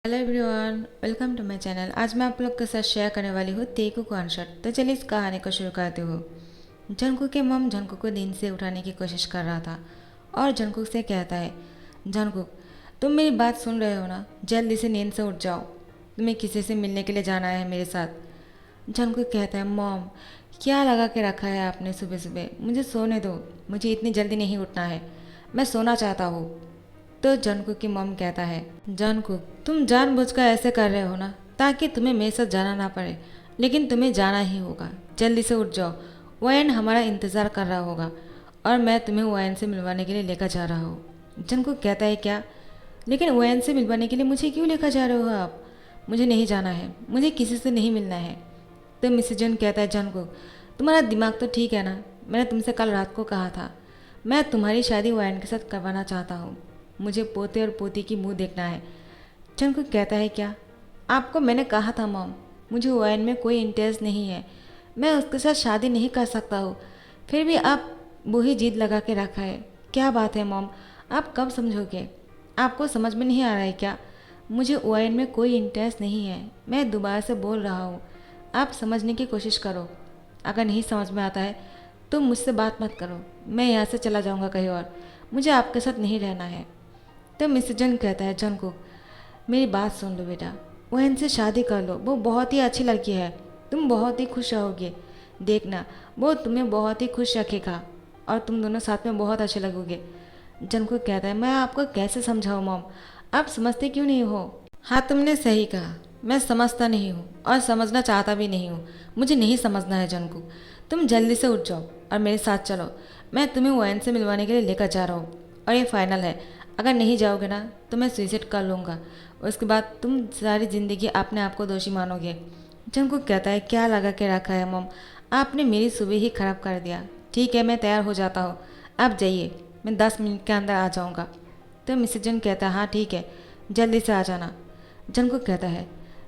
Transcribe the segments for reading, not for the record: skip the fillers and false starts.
Hello everyone, welcome to my channel. आज मैं आप लोग के साथ शेयर करने वाली हूँ तेकू कॉन्सर्ट। तो चलिए इस कहानी को शुरू करती हूँ। जंगकुक के मम जंगकुक को नींद से उठाने की कोशिश कर रहा था और जंगकुक से कहता है, जंगकुक तुम मेरी बात सुन रहे हो ना, जल्दी से नींद से उठ जाओ, तुम्हें किसी से मिलने के लिए जाना है मेरे साथ। जंगकुक कहता है, मॉम क्या लगा के रखा है आपने सुबह सुबह, मुझे सोने दो, मुझे इतनी जल्दी नहीं उठना है, मैं सोना चाहता हूँ। तो जंगकुक की मॉम कहता है, जंगकुक तुम जानबूझकर ऐसे कर रहे हो ना ताकि तुम्हें मेरे साथ जाना ना पड़े, लेकिन तुम्हें जाना ही होगा, जल्दी से उठ जाओ, वैन हमारा इंतज़ार कर रहा होगा और मैं तुम्हें वैन से मिलवाने के लिए लेकर जा रहा हूँ। जंगकुक कहता है, क्या? लेकिन वैन से मिलवाने के लिए मुझे क्यों लेकर जा रहे हो आप? मुझे नहीं जाना है, मुझे किसी से नहीं मिलना है। तो मिसेस जन कहता है, जंगकुक तुम्हारा दिमाग तो ठीक है ना, मैंने तुमसे कल रात को कहा था मैं तुम्हारी शादी वैन के साथ करवाना चाहता हूँ, मुझे पोते और पोती की मुंह देखना है। जंगकुक कहता है, क्या? आपको मैंने कहा था मॉम, मुझे वैन में कोई इंटरेस्ट नहीं है, मैं उसके साथ शादी नहीं कर सकता हूँ, फिर भी आप वही जिद लगा के रखा है। क्या बात है मॉम, आप कब समझोगे? आपको समझ में नहीं आ रहा है क्या? मुझे वैन में कोई इंटरेस्ट नहीं है, मैं दोबारा से बोल रहा हूँ, आप समझने की कोशिश करो। अगर नहीं समझ में आता है तो मुझसे बात मत करो, मैं यहाँ से चला जाऊँगा कहीं और, मुझे आपके साथ नहीं रहना है। तो मिस्टर जन कहता है, जंगकुक मेरी बात सुन लो बेटा, वो इनसे शादी कर लो, वो बहुत ही अच्छी लड़की है, तुम बहुत ही खुश रहोगे, देखना वो तुम्हें बहुत ही खुश रखेगा और तुम दोनों साथ में बहुत अच्छे लगोगे। जंगकुक कहता है, मैं आपको कैसे समझाऊँ मॉम, आप समझते क्यों नहीं हो? हाँ तुमने सही कहा, मैं समझता नहीं हूँ और समझना चाहता भी नहीं हूँ, मुझे नहीं समझना है जंगकुक, तुम जल्दी से उठ जाओ और मेरे साथ चलो, मैं तुम्हें वैन से मिलवाने के लिए लेकर जा रहा हूँ और ये फाइनल है, अगर नहीं जाओगे ना तो मैं सुइसाइड कर लूँगा, उसके बाद तुम सारी ज़िंदगी अपने आप को दोषी मानोगे। जंगकुक कहता है, क्या लगा के रखा है मॉम, आपने मेरी सुबह ही खराब कर दिया। ठीक है मैं तैयार हो जाता हूँ, आप जाइए, मैं 10 मिनट के अंदर आ जाऊँगा। तो मिसेस जन कहता है, हाँ ठीक है जल्दी से आ जाना। जंगकुक कहता है,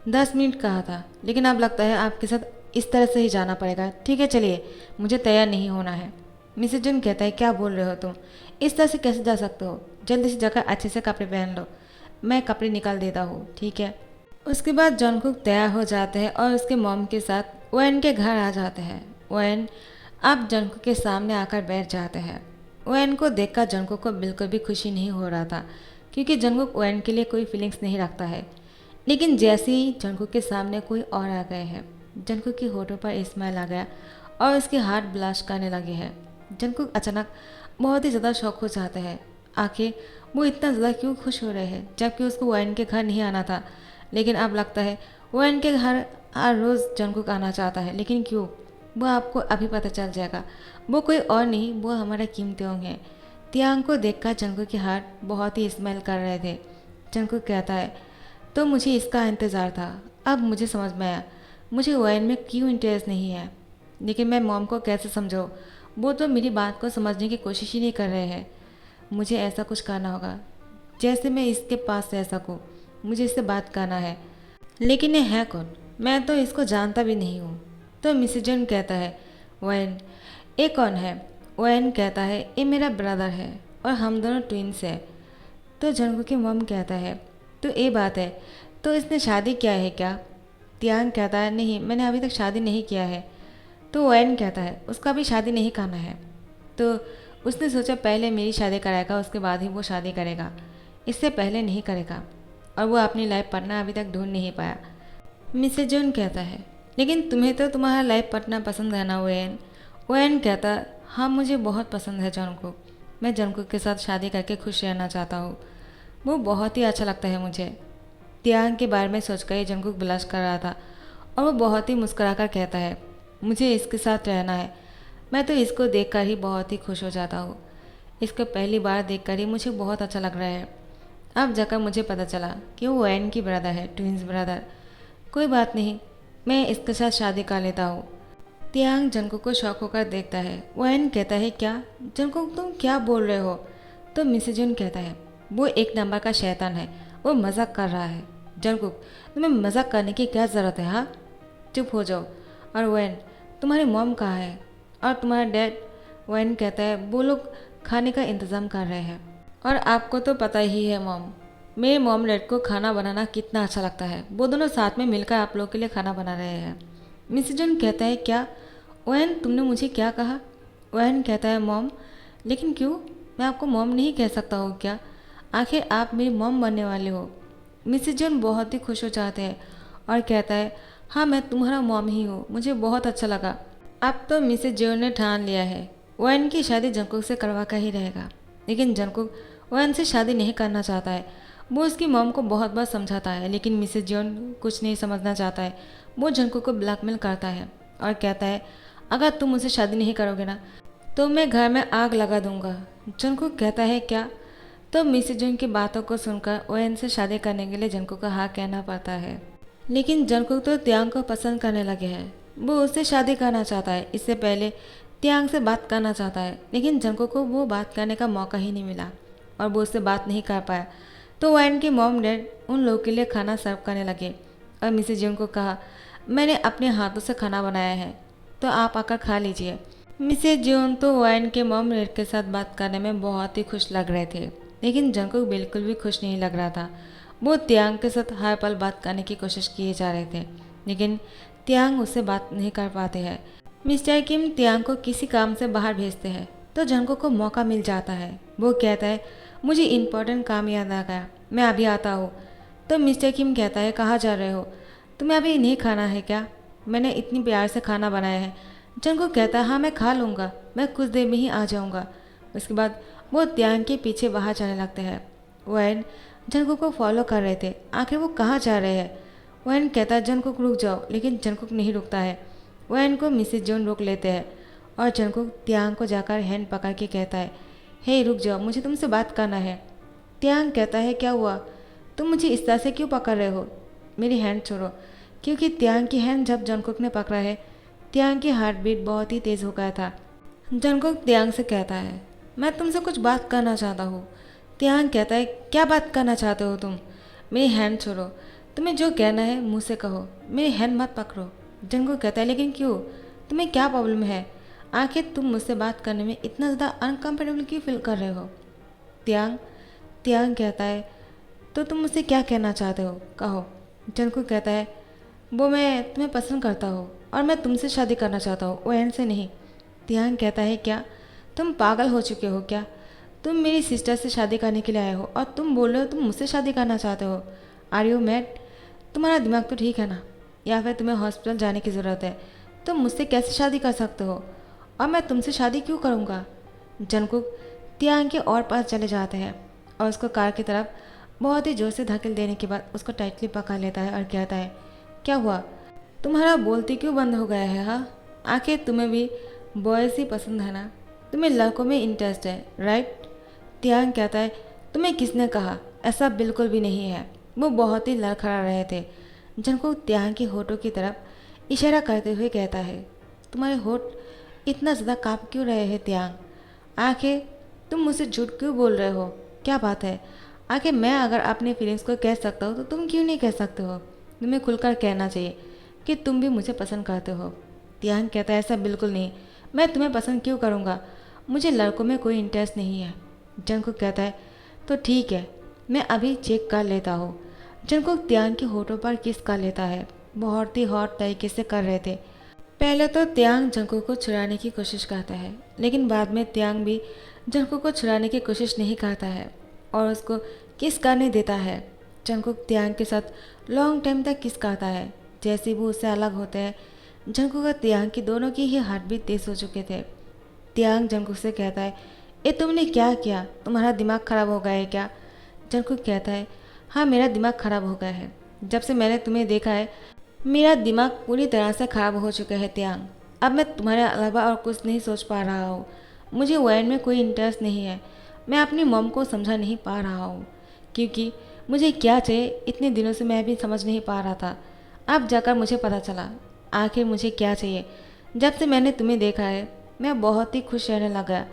10 मिनट कहा था, लेकिन अब लगता है आपके साथ इस तरह से ही जाना पड़ेगा। ठीक है चलिए, मुझे तैयार नहीं होना है। मिसेस जन कहता है, क्या बोल रहे हो तुम, इस तरह से कैसे जा सकते हो, जल्दी से जाकर अच्छे से कपड़े पहन लो, मैं कपड़े निकाल देता हूँ, ठीक है। उसके बाद जंगकुक तैयार हो जाते हैं और उसके मॉम के साथ वैन के घर आ जाते हैं। वैन अब जंगकुक के सामने आकर बैठ जाते हैं। वैन को देखकर जंगकुक को बिल्कुल भी खुशी नहीं हो रहा था, क्योंकि जंगकुक वैन के लिए कोई फीलिंग्स नहीं रखता है। लेकिन जैसे ही जंगकुक के सामने कोई और आ गए हैं, जंगकुक के होठों पर स्माइल आ गया और उसके हाथ ब्लास्ट करने लगे हैं। जंगकुक अचानक बहुत ही ज़्यादा शौक हो जाते हैं। आखिर वो इतना ज़्यादा क्यों खुश हो रहे हैं, जबकि उसको वैन के घर नहीं आना था, लेकिन अब लगता है वैन के घर हर रोज़ जंगकुक आना चाहता है। लेकिन क्यों, वो आपको अभी पता चल जाएगा, वो कोई और नहीं, वो हमारा किम त्योंग है। तियांग को देखकर जंगकुक के हाथ बहुत ही स्माइल कर रहे थे। जंगकुक कहता है, तो मुझे इसका इंतज़ार था, अब मुझे समझ में आया, मुझे वैन में क्यों इंटरेस्ट नहीं है। लेकिन मैं मॉम को कैसे समझाऊँ, वो तो मेरी बात को समझने की कोशिश ही नहीं कर रहे हैं। मुझे ऐसा कुछ करना होगा जैसे मैं इसके पास रह सकूँ, मुझे इससे बात करना है। लेकिन ये है कौन, मैं तो इसको जानता भी नहीं हूँ। तो मिसेस जन कहता है, वैन ये कौन है? वैन कहता है, ये मेरा ब्रदर है और हम दोनों ट्विंस हैं। तो जंगकुक की मम कहता है, तो ये बात है, तो इसने शादी किया है क्या? तियांग कहता है, नहीं मैंने अभी तक शादी नहीं किया है। तो वैन कहता है, उसका भी शादी नहीं करना है। तो उसने सोचा पहले मेरी शादी कराएगा, उसके बाद ही वो शादी करेगा, इससे पहले नहीं करेगा, और वो अपनी लाइफ पार्टनर अभी तक ढूंढ नहीं पाया। मिसेस जॉन कहता है, लेकिन तुम्हें तो तुम्हारा लाइफ पार्टनर पसंद है ना वैन? वैन कहता, हाँ मुझे बहुत पसंद है जंगकुक, मैं जंगकुक के साथ शादी करके खुश रहना चाहता हूँ, वो बहुत ही अच्छा लगता है मुझे। तियांग के बारे में सोचकर ही जंगकुक ब्लश कर रहा था और वो बहुत ही मुस्कुराकर कहता है, मुझे इसके साथ रहना है, मैं तो इसको देखकर ही बहुत ही खुश हो जाता हूँ, इसको पहली बार देखकर ही मुझे बहुत अच्छा लग रहा है। अब जाकर मुझे पता चला कि वो वैन की ब्रदर है, ट्विंस ब्रदर। कोई बात नहीं, मैं इसके साथ शादी कर लेता हूँ। तियांग जंगकुक को शौक होकर देखता है। वैन कहता है, क्या जंगकुक तुम क्या बोल रहे हो? तो मिसेस जून कहता है, वो एक नंबर का शैतान है, वो मजाक कर रहा है। जंगकुक तुम्हें मजाक करने की क्या ज़रूरत है? हाँ चुप हो जाओ। और वैन तुम्हारी मॉम कहाँ है और तुम्हारा डैड? वैन कहता है, वो लोग खाने का इंतज़ाम कर रहे हैं और आपको तो पता ही है मॉम, मेरे मॉम डैड को खाना बनाना कितना अच्छा लगता है। वो दोनों साथ में मिलकर आप लोगों के लिए खाना बना रहे हैं। मिसेस जॉन कहता है, क्या ओवेन, तुमने मुझे क्या कहा? ओवेन कहता है, मॉम। लेकिन क्यों? मैं आपको मॉम नहीं कह सकता हूँ क्या? आखिर आप मेरी मॉम बनने वाले हो। मिसेस जॉन बहुत ही खुश हो जाते हैं और कहता है, हाँ मैं तुम्हारा मॉम ही हूँ, मुझे बहुत अच्छा लगा। अब तो मिसेस जॉन ने ठान लिया है ओवेन की शादी जंकुक से करवा कर ही रहेगा। लेकिन जंकुक ओवेन से शादी नहीं करना चाहता है। वो उसकी मॉम को बहुत बार समझाता है, लेकिन मिसेस जॉन कुछ नहीं समझना चाहता है। वो जंकुक को ब्लैकमेल करता है और कहता है, अगर तुम मुझसे शादी नहीं करोगे ना तो मैं घर में आग लगा दूंगा। जंकुक कहता है, क्या? तो मिसेस जॉन की बातों को सुनकर ओवेन से शादी करने के लिए जंकुक का हाँ कहना पड़ता है। लेकिन जंकुक तो त्यांग को पसंद करने लगे हैं। वो उससे शादी करना चाहता है। इससे पहले त्यांग से बात करना चाहता है, लेकिन जंकुक को वो बात करने का मौका ही नहीं मिला और वो उससे बात नहीं कर पाया। तो वैन के मॉम डैड उन लोगों के लिए खाना सर्व करने लगे और मिसेस जॉन को कहा, मैंने अपने हाथों से खाना बनाया है, तो आप आकर खा लीजिए। मिसेस जॉन तो वैन के मॉम डैड के साथ बात करने में बहुत ही खुश लग रहे थे, लेकिन जंकुक बिल्कुल भी खुश नहीं लग रहा था। वो त्यांग के साथ हर पल बात करने की कोशिश किए जा रहे थे, लेकिन त्यांग उससे बात नहीं कर पाते हैं। मिस्टर किम त्यांग को किसी काम से बाहर भेजते हैं तो जंकुक को मौका मिल जाता है। वो कहता है, मुझे इम्पोर्टेंट काम याद आ गया, मैं अभी आता हूँ। तो मिस्टर किम कहता है, कहाँ जा रहे हो? तुम्हें अभी नहीं खाना है क्या? मैंने इतनी प्यार से खाना बनाया है। जंकुक कहता है, हाँ मैं खा लूँगा, मैं कुछ देर में ही आ जाऊँगा। उसके बाद वो त्यांग के पीछे बाहर जाने लगते हैं। वैन जंकुक को फॉलो कर रहे थे। आखिर वो कहाँ जा रहे हैं? वैन कहता है, जंकुक रुक जाओ, लेकिन जंकुक नहीं रुकता है। वैन को मिसेस जॉन रोक लेते हैं और जंकुक त्यांग को जाकर हैंड पकड़ के कहता है, हे रुक जाओ, मुझे तुमसे बात करना है। त्यांग कहता है, क्या हुआ? तुम मुझे इस तरह से क्यों पकड़ रहे हो? मेरी हैंड छोड़ो। क्योंकि त्यांग की हैंड जब जंकुक ने पकड़ा है, त्यांग की हार्ट बीट बहुत ही तेज़ हो गया था। जंकुक त्यांग से कहता है, मैं तुमसे कुछ बात करना चाहता हूँ। त्यांग कहता है, क्या बात करना चाहते हो तुम? मेरी हैंड छोड़ो। तुम्हें जो कहना है मुँह से कहो, मेरी हैंड मत पकड़ो। जंकुक कहता है, लेकिन क्यों? तुम्हें क्या प्रॉब्लम है? आखिर तुम मुझसे बात करने में इतना ज़्यादा अनकम्फर्टेबल क्यों फील कर रहे हो? त्यांग त्यांग कहता है, तो तुम मुझसे क्या कहना चाहते हो, कहो। जंकुक कहता है, वो मैं तुम्हें पसंद करता हूँ और मैं तुमसे शादी करना चाहता हूँ, वो से नहीं। त्यांग कहता है, क्या तुम पागल हो चुके हो क्या? तुम मेरी सिस्टर से शादी करने के लिए आए हो और तुम बोल रहे हो तुम मुझसे शादी करना चाहते हो? Are you mad? तुम्हारा दिमाग तो ठीक है ना? या फिर तुम्हें हॉस्पिटल जाने की ज़रूरत है? तुम मुझसे कैसे शादी कर सकते हो और मैं तुमसे शादी क्यों करूँगा? जंकुक त्यांग के और पास चले जाते हैं और उसको कार की तरफ बहुत ही ज़ोर से धकेल देने के बाद उसको टाइटली पकड़ लेता है और कहता है, क्या हुआ? तुम्हारा बोलती क्यों बंद हो गया है? हाँ, आखिर तुम्हें भी बॉयज़ ही पसंद है ना? तुम्हें लड़कों में इंटरेस्ट है, राइट? त्यांग कहता है, तुम्हें किसने कहा? ऐसा बिल्कुल भी नहीं है। वो बहुत ही लड़खड़ा रहे थे। जंकुक त्यांग के होठों की तरफ इशारा करते हुए कहता है, तुम्हारे होठ इतना ज़्यादा काँप क्यों रहे हैं त्यांग? आखिर तुम मुझसे झूठ क्यों बोल रहे हो? क्या बात है? आखिर मैं अगर अपने फीलिंग्स को कह सकता हूँ तो तुम क्यों नहीं कह सकते हो? तुम्हें खुलकर कहना चाहिए कि तुम भी मुझे पसंद करते हो। त्यांग कहता है, ऐसा बिल्कुल नहीं, मैं तुम्हें पसंद क्यों करूँगा? मुझे लड़कों में कोई इंटरेस्ट नहीं है। जंकुक कहता है, तो ठीक है, मैं अभी चेक कर लेता हूँ। जंकुक त्यांग के होठों पर किस कर लेता है। बहुत ही हॉट तरीके से कर रहे थे। पहले तो त्यांग जंकुक को छुड़ाने की कोशिश करता है, लेकिन बाद में त्यांग भी जंकुक को छुड़ाने की कोशिश नहीं करता है और उसको किस करने देता है। जंकुक त्यांग के साथ लॉन्ग टाइम तक किस करता है। जैसे ही वो उससे अलग होते हैं, जंकुक और त्यांग की दोनों की ही हार्ट बीट तेज हो चुके थे। त्यांग जंकुक से कहता है, ये तुमने क्या किया? तुम्हारा दिमाग खराब हो गया है क्या? जंकुक कहता है, हाँ मेरा दिमाग खराब हो गया है। जब से मैंने तुम्हें देखा है मेरा दिमाग पूरी तरह से ख़राब हो चुका है त्यांग। अब मैं तुम्हारे अलावा और कुछ नहीं सोच पा रहा हूँ। मुझे वैन में कोई इंटरेस्ट नहीं है। मैं अपनी मॉम को समझा नहीं पा रहा हूँ, क्योंकि मुझे क्या चाहिए इतने दिनों से मैं भी समझ नहीं पा रहा था। अब जाकर मुझे पता चला आखिर मुझे क्या चाहिए। जब से मैंने तुम्हें देखा है मैं बहुत ही खुश रहने लगा।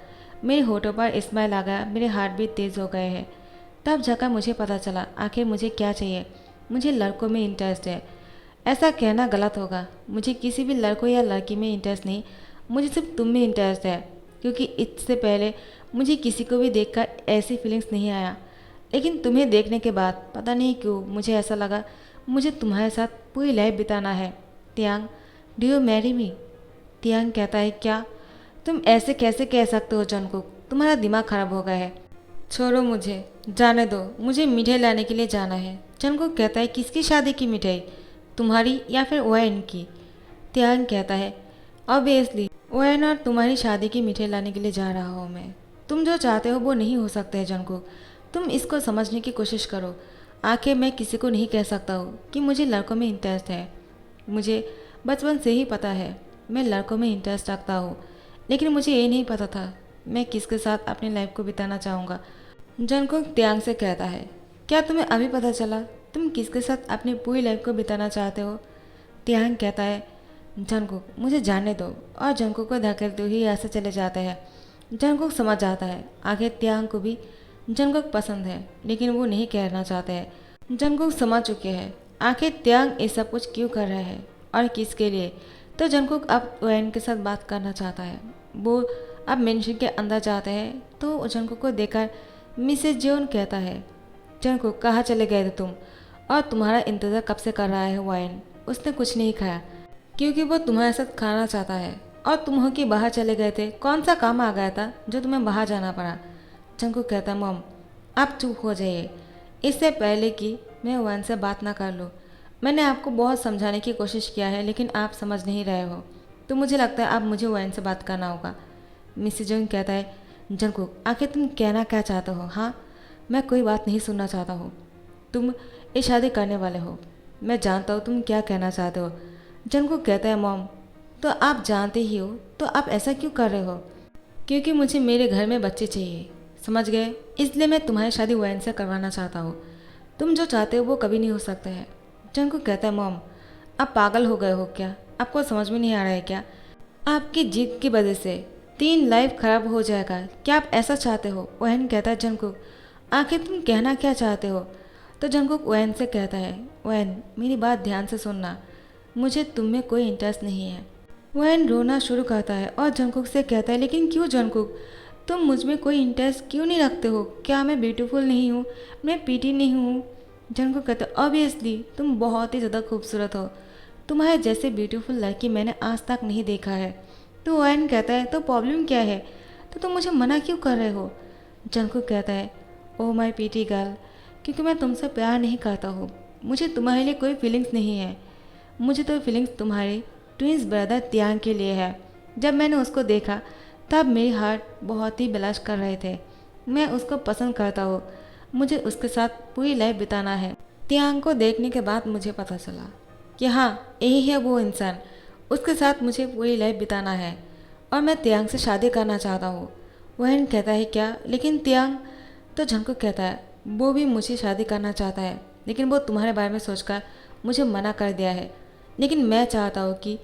मेरे होठों पर स्माइल आ गया, मेरे हार्ट भी तेज़ हो गए हैं। तब जाकर मुझे पता चला आखिर मुझे क्या चाहिए। मुझे लड़कों में इंटरेस्ट है। ऐसा कहना गलत होगा। मुझे किसी भी लड़कों या लड़की में इंटरेस्ट नहीं, मुझे सिर्फ तुम में इंटरेस्ट है, क्योंकि इससे पहले मुझे किसी को भी देखकर ऐसी फीलिंग्स नहीं आया। लेकिन तुम्हें देखने के बाद पता नहीं क्यों मुझे ऐसा लगा मुझे तुम्हारे साथ पूरी लाइफ बिताना है। तियांग, डू यू मैरी मी? तियांग कहता है क्या? तुम ऐसे कैसे कह सकते हो जंगकुक? तुम्हारा दिमाग खराब हो गया है। छोड़ो मुझे, जाने दो, मुझे मिठाई लाने के लिए जाना है। जंगकुक कहता है किसकी शादी की मिठाई, तुम्हारी या फिर ओएन की? तियांग कहता है ऑब्वियसली ओएन और तुम्हारी शादी की मिठाई लाने के लिए जा रहा हूँ मैं। तुम जो चाहते हो वो नहीं हो सकता है जंगकुक, तुम इसको समझने की कोशिश करो। आखिर मैं किसी को नहीं कह सकता हूँ कि मुझे लड़कों में इंटरेस्ट है। मुझे बचपन से ही पता है मैं लड़कों में इंटरेस्ट रखता हूँ, लेकिन मुझे ये नहीं पता था मैं किसके साथ अपनी लाइफ को बिताना चाहूँगा। जंगकुक तियांग से कहता है क्या तुम्हें अभी पता चला तुम किसके साथ अपनी पूरी लाइफ को बिताना चाहते हो? तियांग कहता है जंगकुक मुझे जाने दो, और जंगकुक को धकेलते हुए यहाँ से चले जाते हैं। जंगकुक समझ जाता है आगे तियांग को भी जंगकुक पसंद है, लेकिन वो नहीं कहना चाहते हैं। जंगकुक समझ चुके हैं आखिर तियांग ये सब कुछ क्यों कर रहे हैं और किसके लिए। तो जंगकुक अब ओएन के साथ बात करना चाहता है। वो अब मेंशन के अंदर जाते हैं तो जंगकुक को देखकर मिसेज जोन कहता है जंगकुक कहाँ चले गए थे तुम, और तुम्हारा इंतज़ार कब से कर रहा है ओएन। उसने कुछ नहीं खाया क्योंकि वो तुम्हारे साथ खाना चाहता है, और तुम हो कि बाहर चले गए थे। कौन सा काम आ गया था जो तुम्हें बाहर जाना पड़ा? जंगकुक कहता है मॉम आप चुप हो जाइए, इससे पहले कि मैं ओएन से बात ना कर लूँ। मैंने आपको बहुत समझाने की कोशिश किया है लेकिन आप समझ नहीं रहे हो, तो मुझे लगता है अब मुझे ओएन से बात करना होगा। मिसेज जोन कहता है जंगकुक आखिर तुम कहना क्या चाहते हो? हाँ, मैं कोई बात नहीं सुनना चाहता हूँ। तुम ये शादी करने वाले हो, मैं जानता हूँ तुम क्या कहना चाहते हो। जंगकुक कहता है मॉम तो आप जानते ही हो तो आप ऐसा क्यों कर रहे हो? क्योंकि मुझे मेरे घर में बच्चे चाहिए, समझ गए? इसलिए मैं तुम्हारी शादी ओएन से करवाना चाहता हूँ। तुम जो चाहते हो वो कभी नहीं हो सकता है। जंगकुक कहता है मॉम आप पागल हो गए हो क्या? आपको समझ में नहीं आ रहा है क्या? आपकी जिद की वजह से 3 लाइफ खराब हो जाएगा, क्या आप ऐसा चाहते हो? ओएन कहता है जंगकुक आखिर तुम कहना क्या चाहते हो? तो जंगकुक ओएन से कहता है ओएन मेरी बात ध्यान से सुनना, मुझे तुम में कोई इंटरेस्ट नहीं है। ओएन रोना शुरू करता है और जंगकुक से कहता है लेकिन क्यों जंगकुक, तुम मुझ में कोई इंटरेस्ट क्यों नहीं रखते हो? क्या मैं ब्यूटीफुल नहीं हूँ? मैं पीटी नहीं हूँ? जंगकुक कहता है ऑब्वियसली तुम बहुत ही ज़्यादा खूबसूरत हो, तुम्हारे जैसे ब्यूटीफुल लड़की मैंने आज तक नहीं देखा है। तो ओएन कहता है तो प्रॉब्लम क्या है, तो तुम मुझे मना क्यों कर रहे हो? जंगकुक कहता है ओ माई पीटी गर्ल, क्योंकि मैं तुमसे प्यार नहीं करता हूँ, मुझे तुम्हारे लिए कोई फीलिंग्स नहीं है। मुझे तो फीलिंग्स तुम्हारे ट्विंस ब्रदर तियांग के लिए है। जब मैंने उसको देखा तब मेरी हार्ट बहुत ही ब्लश कर रहे थे। मैं उसको पसंद करता हूँ, मुझे उसके साथ पूरी लाइफ बिताना है। तियांग को देखने के बाद मुझे पता चला कि हाँ यही है वो इंसान, उसके साथ मुझे पूरी लाइफ बिताना है और मैं तियांग से शादी करना चाहता हूँ। वहन कहता है क्या? लेकिन तियांग। तो जंगकुक कहता है वो भी मुझे शादी करना चाहता है, लेकिन वो तुम्हारे बारे में सोचकर मुझे मना कर दिया है। लेकिन मैं चाहता हूँ कि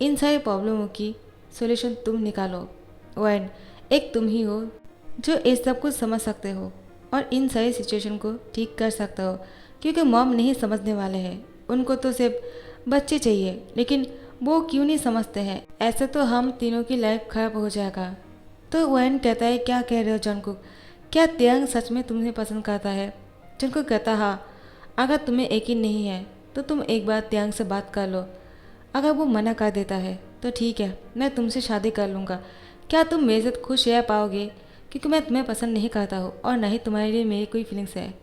इन सारी प्रॉब्लमों की सॉल्यूशन तुम निकालो। वैन, एक तुम ही हो जो इस सब कुछ समझ सकते हो और इन सारी सिचुएशन को ठीक कर सकते हो, क्योंकि मॉम नहीं समझने वाले हैं। उनको तो सिर्फ बच्चे चाहिए, लेकिन वो क्यों नहीं समझते हैं? ऐसे तो हम तीनों की लाइफ खराब हो जाएगा। तो वैन कहता है क्या कह रहे हो जंगकुक, क्या तियांग सच में तुम्हें पसंद करता है? जंगकुक कहता हाँ, अगर तुम्हें यकीन नहीं है तो तुम एक बार तियांग से बात कर लो। अगर वो मना कर देता है तो ठीक है, मैं तुमसे शादी कर लूँगा। क्या तुम मेरे साथ खुश रह पाओगे? क्योंकि मैं तुम्हें पसंद नहीं करता हूँ और ना ही तुम्हारे लिए मेरी कोई फीलिंग्स है।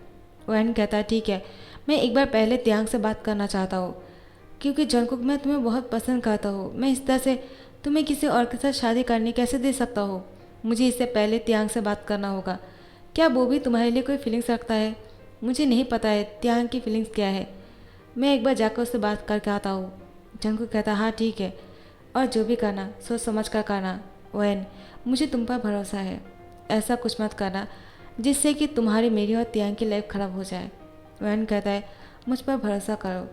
वैन कहता है ठीक है, मैं एक बार पहले तियांग से बात करना चाहता हूँ, क्योंकि जंगकुक मैं तुम्हें बहुत पसंद करता हूँ। मैं इस तरह से तुम्हें किसी और के साथ शादी करने कैसे दे सकता हूँ? मुझे इससे पहले तियांग से बात करना होगा। क्या वो भी तुम्हारे लिए कोई फीलिंग्स रखता है? मुझे नहीं पता है तियांग की फीलिंग्स क्या है, मैं एक बार जाकर उससे बात करके आता हूँ। जंगकुक कहता हाँ ठीक है, और जो भी करना सोच समझ कर करना। वैन, मुझे तुम पर भरोसा है, ऐसा कुछ मत करना जिससे कि तुम्हारी, मेरी और तियांग की लाइफ ख़राब हो जाए। वैन कहता है मुझ पर भरोसा करो,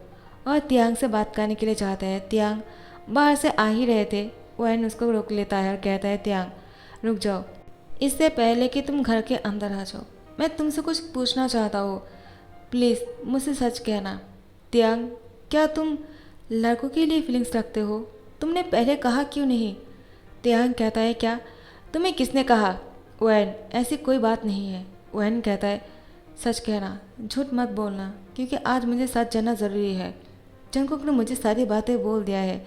और तियांग से बात करने के लिए चाहते हैं। तियांग बाहर से आ ही रहे थे, वैन उसको रोक लेता है और कहता है तियांग रुक जाओ, इससे पहले कि तुम घर के अंदर आ जाओ मैं तुमसे कुछ पूछना चाहता हूँ, प्लीज़ मुझसे सच कहना। तियांग, क्या तुम लड़कों के लिए फीलिंग्स रखते हो? तुमने पहले कहा क्यों नहीं? तियांग कहता है क्या? तुम्हें किसने कहा? वैन, ऐसी कोई बात नहीं है। वैन कहता है सच कहना, झूठ मत बोलना, क्योंकि आज मुझे सच जानना ज़रूरी है। जंगकुक ने मुझे सारी बातें बोल दिया है।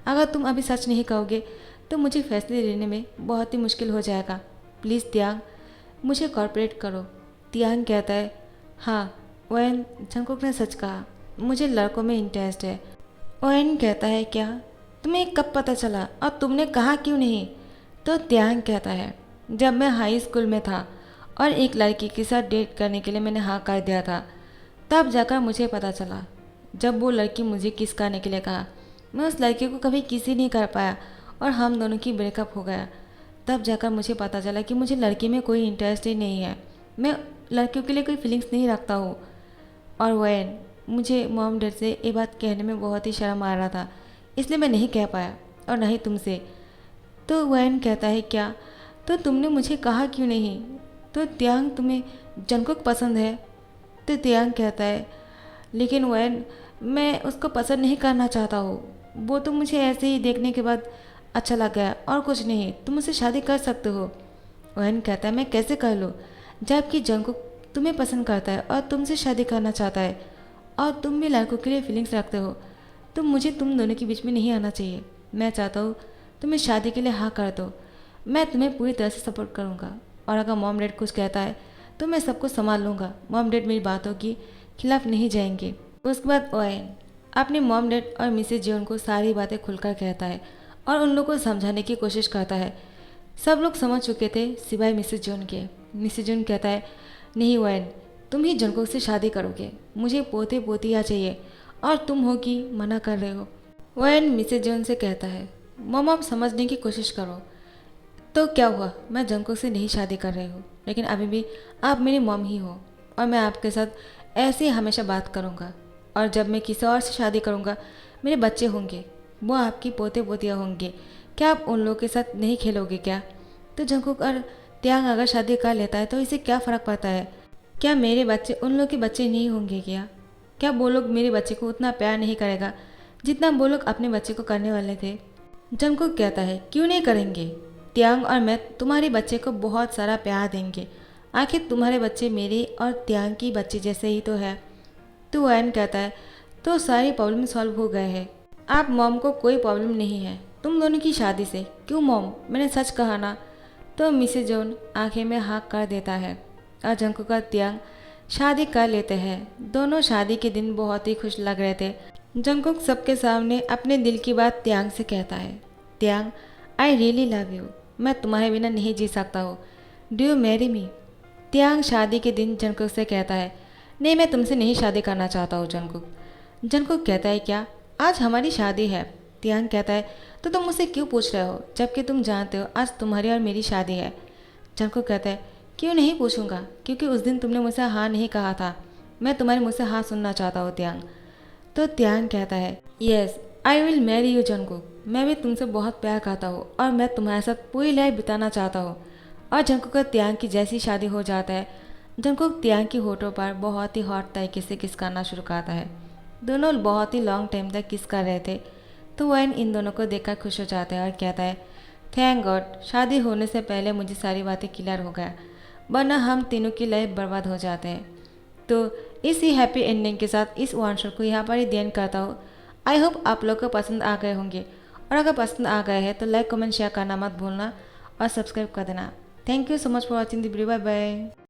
अगर तुम अभी सच नहीं कहोगे तो मुझे फैसले लेने में बहुत ही मुश्किल हो जाएगा। प्लीज़ तियांग, मुझे कॉर्पोरेट करो। तियांग कहता है, हाँ ओएन, जंगकुक ने सच कहा, मुझे लड़कों में इंटरेस्ट है। ओएन कहता है, क्या तुम्हें कब पता चला और तुमने कहा क्यों नहीं? तो तियांग कहता है, जब मैं हाई स्कूल में था और एक लड़की के साथ डेट करने के लिए मैंने हाँ कर दिया था, तब जाकर मुझे पता चला। जब वो लड़की मुझे किस करने के लिए कहा, मैं उस लड़की को कभी किसी नहीं कर पाया और हम दोनों की ब्रेकअप हो गया। तब जाकर मुझे पता चला कि मुझे लड़की में कोई इंटरेस्ट ही नहीं है, मैं लड़कियों के लिए कोई फीलिंग्स नहीं रखता हूँ। और वैन, मुझे मॉम डैड से ये बात कहने में बहुत ही शर्म आ रहा था, इसलिए मैं नहीं कह पाया, और न ही तुमसे। तो वैन कहता है, क्या? तो तुमने मुझे कहा क्यों नहीं? तो तियांग, तुम्हें जंगकुक पसंद है? तो तियांग कहता है, लेकिन वैन, मैं उसको पसंद नहीं करना चाहता हूँ, वो तो मुझे ऐसे ही देखने के बाद अच्छा लग गया और कुछ नहीं, तुम मुझसे शादी कर सकते हो। वैन कहता है, मैं कैसे कर लूँ जबकि जंगकुक तुम्हें पसंद करता है और तुमसे शादी करना चाहता है, और तुम भी लड़कों के लिए फीलिंग्स रखते हो, तो मुझे तुम दोनों के बीच में नहीं आना चाहिए। मैं चाहता हूँ तुम्हें शादी के लिए हाँ कर दो, मैं तुम्हें पूरी तरह से सपोर्ट करूँगा, और अगर मॉम डैड कुछ कहता है तो मैं सबको संभाल लूँगा। मॉम डैड मेरी बातों की खिलाफ नहीं जाएंगे। उसके बाद ओएन अपने मॉम डैड और मिसेज जियोन को सारी बातें खुलकर कहता है और उन लोगों को समझाने की कोशिश करता है। सब लोग समझ चुके थे सिवाय मिसेज जियोन के। मिसेज जियोन कहता है, नहीं ओएन, तुम ही जंगकुक से शादी करोगे, मुझे पोते पोतियाँ चाहिए और तुम हो कि मना कर रहे हो। ओएन मिसेज जियोन से कहता है, मॉम आप समझने की कोशिश करो, तो क्या हुआ, मैं जंगकुक से नहीं शादी कर रही हूँ, लेकिन अभी भी आप मेरी मॉम ही हो और मैं आपके साथ ऐसे ही हमेशा बात करूँगा, और जब मैं किसी और से शादी करूँगा मेरे बच्चे होंगे, वो आपकी पोते पोतियाँ होंगे, क्या आप उन लोगों के साथ नहीं खेलोगे क्या? तो जंगकुक और तियांग अगर शादी कर लेता है तो इसे क्या फ़र्क पड़ता है? क्या मेरे बच्चे उन लोग के बच्चे नहीं होंगे क्या? क्या वो लोग मेरे बच्चे को उतना प्यार नहीं करेगा जितना वो लोग अपने बच्चे को करने वाले थे? जंगकुक कहता है, क्यों नहीं करेंगे? तियांग और मैं तुम्हारे बच्चे को बहुत सारा प्यार देंगे, आखिर तुम्हारे बच्चे मेरे और तियांग की बच्चे जैसे ही तो है। तो वैन कहता है, तो सारी प्रॉब्लम सॉल्व हो गए हैं, आप मॉम को कोई प्रॉब्लम नहीं है तुम दोनों की शादी से। क्यों मॉम, मैंने सच कहा ना? तो मिसेज जोन आंखें में हाँक कर देता है और जंगकुक और तियांग शादी कर लेते हैं। दोनों शादी के दिन बहुत ही खुश लग रहे थे। जंगकुक सबके सामने अपने दिल की बात तियांग से कहता है, तियांग, आई रियली लव यू, मैं तुम्हारे बिना नहीं जी सकता हूँ, डू यू मैरी मी? तियांग शादी के दिन जंगकुक से कहता है, नहीं मैं तुमसे नहीं शादी करना चाहता हूँ जंगकुक। जंगकुक कहता है, क्या आज हमारी शादी है? तियांग कहता है, तो तुम मुझसे क्यों पूछ रहे हो जबकि तुम जानते हो आज तुम्हारी और मेरी शादी है? जंगकुक कहता है, क्यों नहीं पूछूंगा, क्योंकि उस दिन तुमने मुझसे हाँ नहीं कहा था, मैं तुम्हारे मुँह से हाँ सुनना चाहता हूँ तियांग। तो तियांग कहता है, yes I will marry you Jungkook, मैं भी तुमसे बहुत प्यार करता हूँ और मैं तुम्हारे साथ पूरी लाइफ बिताना चाहता हूँ। और जंगकुक और तियांग की जैसी शादी हो जाता है, जंगकुक तियांग की होठों पर बहुत ही हॉट तरीके से किस करना शुरू करता है। दोनों बहुत ही लॉन्ग टाइम तक किस कर रहे थे। तो वैन इन दोनों को देखकर खुश हो जाता है और कहता है, थैंक गॉड, शादी होने से पहले मुझे सारी बातें क्लियर हो गया, वरना हम तीनों की लाइफ बर्बाद हो जाते हैं। तो इसी हैप्पी एंडिंग के साथ इस वन शॉट को यहाँ पर ही देन करता हूँ। आई होप आप लोग को पसंद आ गए होंगे, और अगर पसंद आ गए हैं तो लाइक कमेंट शेयर करना मत भूलना और सब्सक्राइब कर देना। Thank you so much for watching the video. Bye bye.